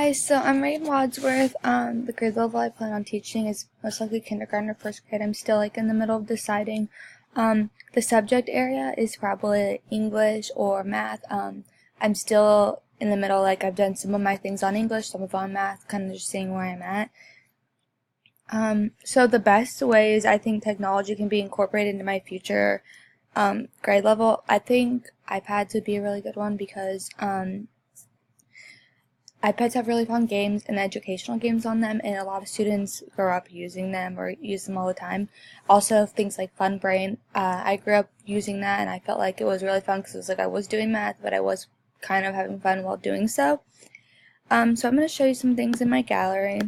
guys, so I'm Reagan Wadsworth. The grade level I plan on teaching is most likely kindergarten or first grade. I'm still in the middle of deciding. The subject area is probably English or math. I'm still in the middle, I've done some of my things on English, some of on math, kind of just seeing where I'm at. So the best ways I think technology can be incorporated into my future grade level, I think iPads would be a really good one because iPads have really fun games and educational games on them, and a lot of students grow up using them or use them all the time. Also, things like Fun Brain, I grew up using that, and I felt like it was really fun because it was like I was doing math, but I was kind of having fun while doing so. So I'm going to show you some things in my gallery.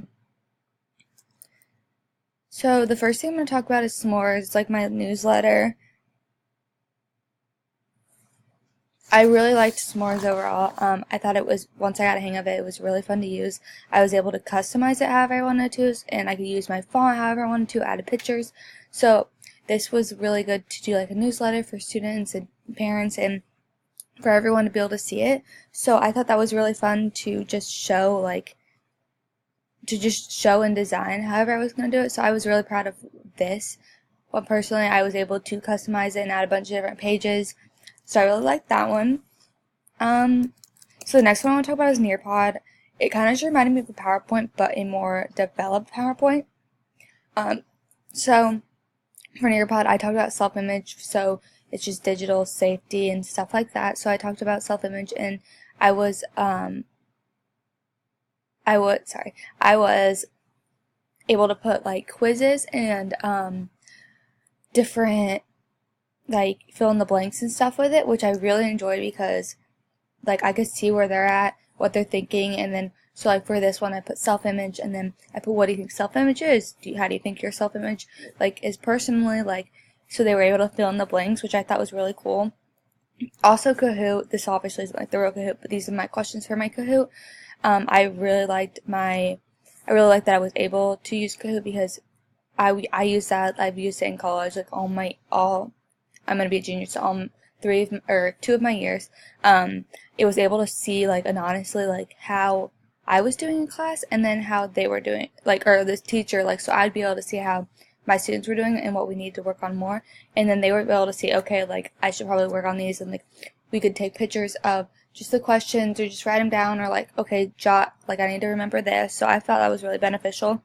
So the first thing I'm going to talk about is S'mores. It's like my newsletter. I really liked S'mores overall. I thought it was, once I got a hang of it, it was really fun to use. I was able to customize it however I wanted to, and I could use my font however I wanted to, add pictures. So this was really good to do like a newsletter for students and parents and for everyone to be able to see it. So I thought that was really fun to just show, and design however I was going to do it. So I was really proud of this. Well, personally, I was able to customize it and add a bunch of different pages. So I really like that one. So the next one I want to talk about is Nearpod. It kind of just reminded me of the PowerPoint, but a more developed PowerPoint. So for Nearpod, I talked about self-image, so it's just digital safety and stuff like that. So I talked about self-image, and I was able to put quizzes and different fill in the blanks and stuff with it, which I really enjoyed because I could see where they're at, what they're thinking, and then so for this one I put self-image, and then I put what do you think self-image is? How do you think your self-image is personally so they were able to fill in the blanks, which I thought was really cool. Also Kahoot, this obviously isn't the real Kahoot, but these are my questions for my Kahoot. I really liked that I was able to use Kahoot because I use that. I've used it in college, I'm going to be a junior, so 2 of my years, it was able to see, and honestly, how I was doing in class, and then how they were doing, or this teacher, so I'd be able to see how my students were doing and what we need to work on more, and then they were able to see, okay, I should probably work on these, and, we could take pictures of just the questions, or just write them down, or, okay, jot, I need to remember this, so I thought that was really beneficial.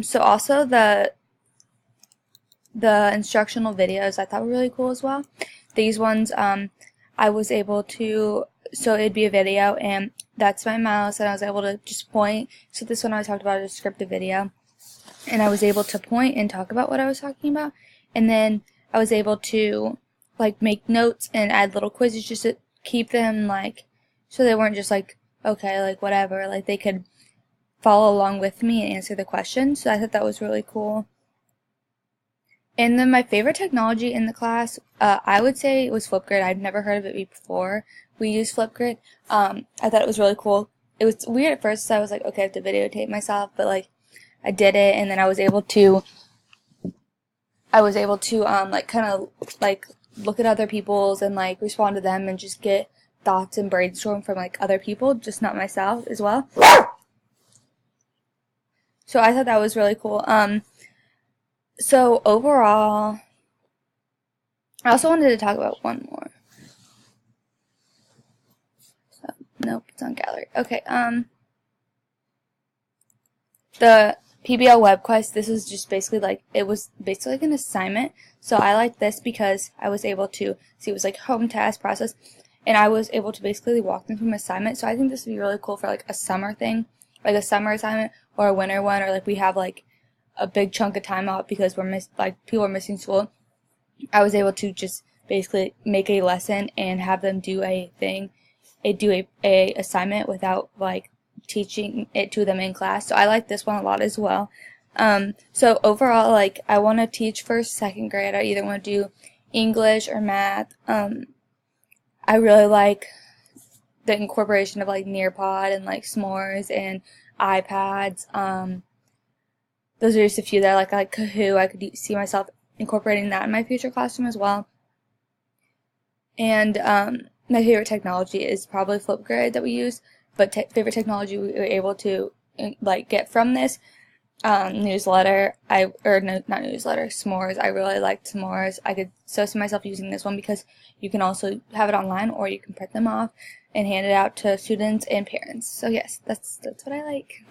So also the instructional videos I thought were really cool as well. These ones, I was able to, so it'd be a video, and that's my mouse, and I was able to just point. So this one I talked about a descriptive video, and I was able to point and talk about what I was talking about, and then I was able to, make notes and add little quizzes just to keep them, so they weren't just okay, whatever, they could follow along with me and answer the questions. So I thought that was really cool. And then my favorite technology in the class, I would say it was Flipgrid. I'd never heard of it before we used Flipgrid. I thought it was really cool. It was weird at first, so I was like, okay, I have to videotape myself, but I did it, and then I was able to kind of look at other people's and respond to them and just get thoughts and brainstorm from other people, just not myself as well. So I thought that was really cool. So overall, I also wanted to talk about one more. So, nope, it's on gallery. Okay, the PBL web quest, this was just basically it was basically an assignment. So I liked this because I was able to see, it was home task process, and I was able to basically walk them through an assignment. So I think this would be really cool for a summer thing, a summer assignment or a winter one, or we have a big chunk of time out because we're people are missing school. I was able to just basically make a lesson and have them do a assignment without teaching it to them in class. So I like this one a lot as well. So overall, I want to teach first, second grade. I either want to do English or math. I really like the incorporation of Nearpod and S'mores and iPads. Those are just a few that I like Kahoot. I could see myself incorporating that in my future classroom as well. And my favorite technology is probably Flipgrid that we use, but favorite technology we were able to like get from this newsletter, no, not newsletter, s'mores. I really liked s'mores. I could so see myself using this one because you can also have it online, or you can print them off and hand it out to students and parents. So yes, that's what I like.